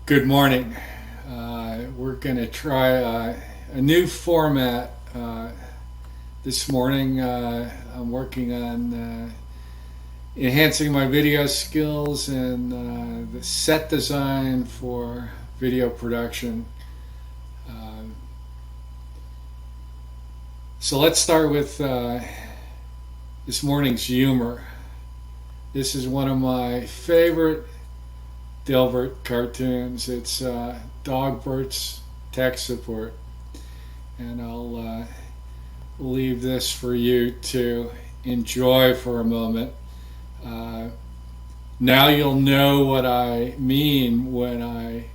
Good morning. We're going to try a new format this morning. I'm working on enhancing my video skills and the set design for video production. So let's start with this morning's humor. This is one of my favorite Dilbert cartoons. It's Dogbert's tech support, and I'll leave this for you to enjoy for a moment. Now you'll know what I mean when I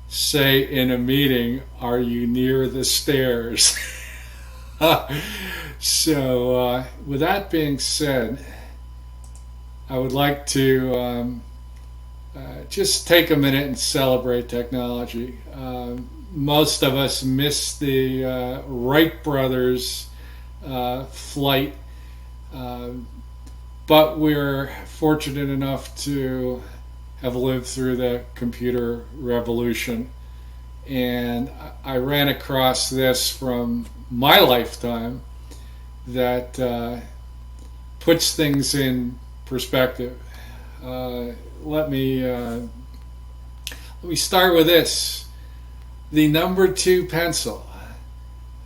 say in a meeting, "Are you near the stairs?" So, with that being said, I would like to just take a minute and celebrate technology. Most of us missed the Wright brothers flight, but we're fortunate enough to have lived through the computer revolution. And I ran across this from my lifetime that puts things in perspective. Let me start with this: the number 2 pencil.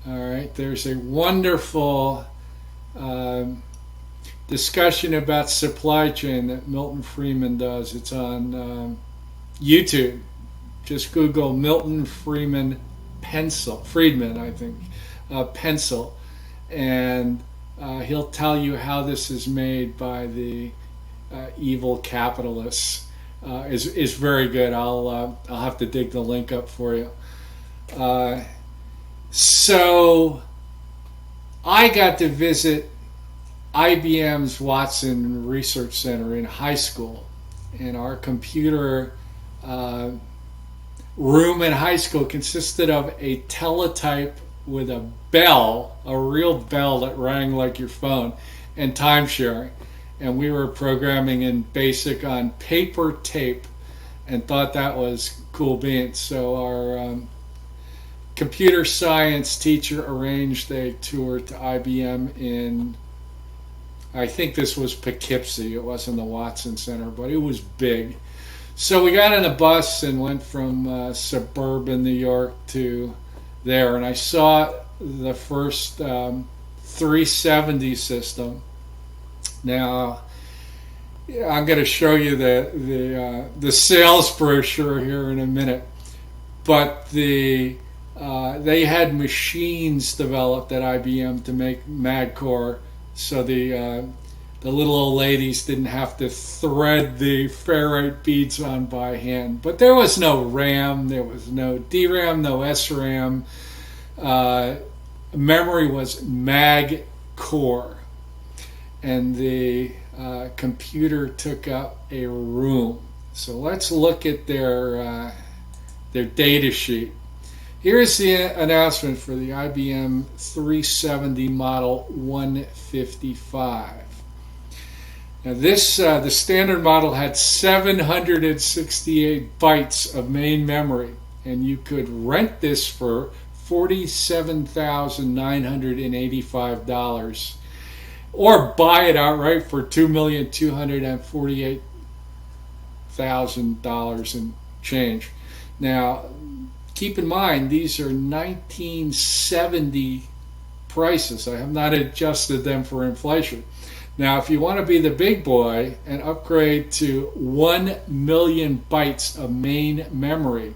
All right, there's a wonderful discussion about supply chain that Milton Friedman does. It's on YouTube. Just Google Milton Friedman pencil. Friedman, I think, pencil, and he'll tell you how this is made by the evil capitalists. Is very good. I'll have to dig the link up for you. So I got to visit IBM's Watson Research Center in high school, and our computer room in high school consisted of a teletype with a bell, a real bell that rang like your phone, and time sharing. And we were programming in BASIC on paper tape and thought that was cool beans. So our computer science teacher arranged a tour to IBM in, I think this was Poughkeepsie. It wasn't the Watson Center, but it was big. So we got on a bus and went from suburban New York to there, and I saw the first 370 system. Now, I'm going to show you the sales brochure here in a minute, but they had machines developed at IBM to make MagCore, so the little old ladies didn't have to thread the ferrite beads on by hand. But there was no RAM, there was no DRAM, no SRAM. Memory was MagCore. And the computer took up a room. So let's look at their data sheet. Here's the announcement for the IBM 370 Model 155. Now this, the standard model had 768 bytes of main memory, and you could rent this for $47,985. Or buy it outright for $2,248,000 and change. Now, keep in mind, these are 1970 prices. I have not adjusted them for inflation. Now, if you want to be the big boy and upgrade to 1 million bytes of main memory,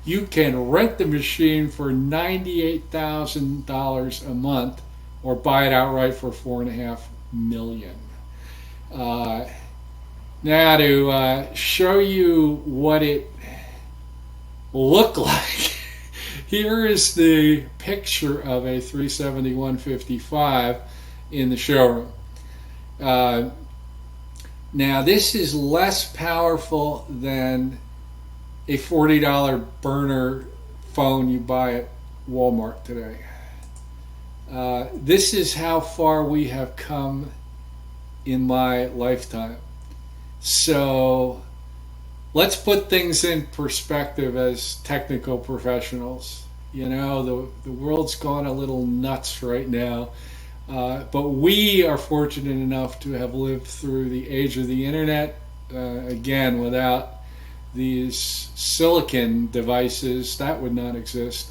you can rent the machine for $98,000 a month, or buy it outright for $4.5 million. Now to show you what it looked like, here is the picture of a 370-155 in the showroom. Now this is less powerful than a $40 burner phone you buy at Walmart today. This is how far we have come in my lifetime. So let's put things in perspective as technical professionals. You know, the world's gone a little nuts right now. But we are fortunate enough to have lived through the age of the internet, again, without these silicon devices, that would not exist,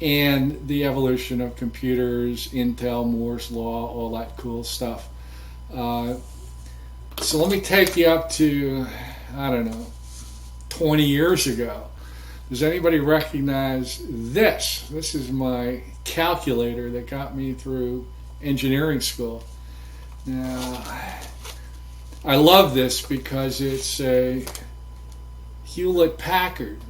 and the evolution of computers, Intel, Moore's Law, all that cool stuff. Uh, so let me take you up to, I don't know, 20 years ago. Does anybody recognize this? This is my calculator that got me through engineering school. Now, I love this because it's a Hewlett Packard.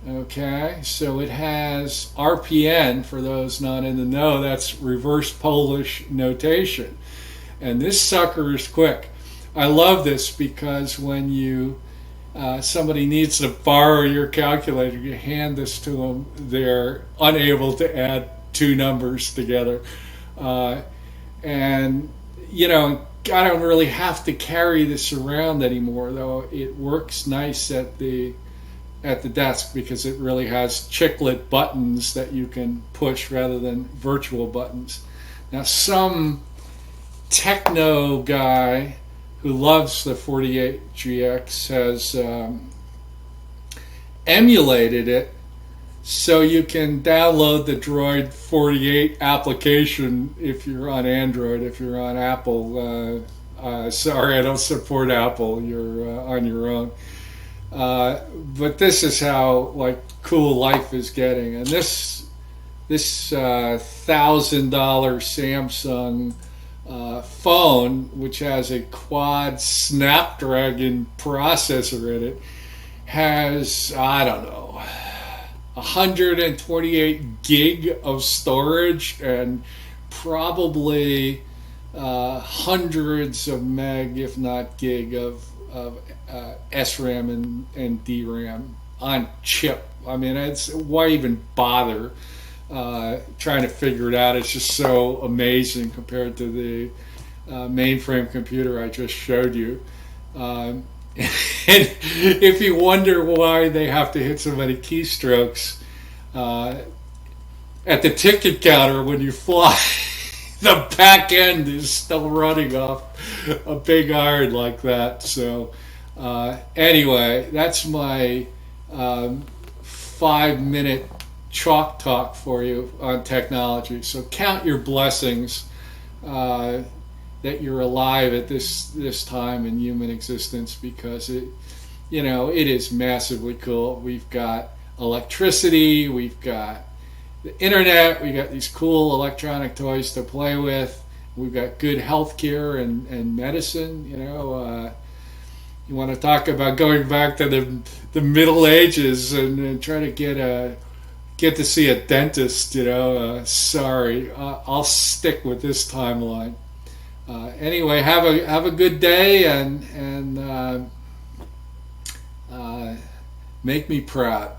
Okay, so it has RPN, for those not in the know, that's reverse Polish notation. And this sucker is quick. I love this because when somebody needs to borrow your calculator, you hand this to them, they're unable to add two numbers together. Uh, and, you know, I don't really have to carry this around anymore, though it works nice at the desk because it really has chiclet buttons that you can push rather than virtual buttons. Now, some techno guy who loves the 48GX has emulated it so you can download the Droid 48 application if you're on Android. If you're on Apple, sorry, I don't support Apple. You're on your own. But this is how like cool life is getting, and this $1,000 Samsung phone, which has a quad Snapdragon processor in it, has, I don't know, 128 gig of storage and probably hundreds of meg, if not gig, of SRAM and DRAM on chip. I mean, it's why even bother trying to figure it out? It's just so amazing compared to the mainframe computer I just showed you. And if you wonder why they have to hit so many keystrokes at the ticket counter when you fly, the back end is still running off a big iron like that. So, anyway, that's my 5 minute chalk talk for you on technology. So, count your blessings that you're alive at this time in human existence, because it is massively cool. We've got electricity, we've got the internet, we got these cool electronic toys to play with, we've got good health care and medicine. You want to talk about going back to the Middle Ages and try to get to see a dentist. Sorry, I'll stick with this timeline. Anyway, have a good day, and make me proud.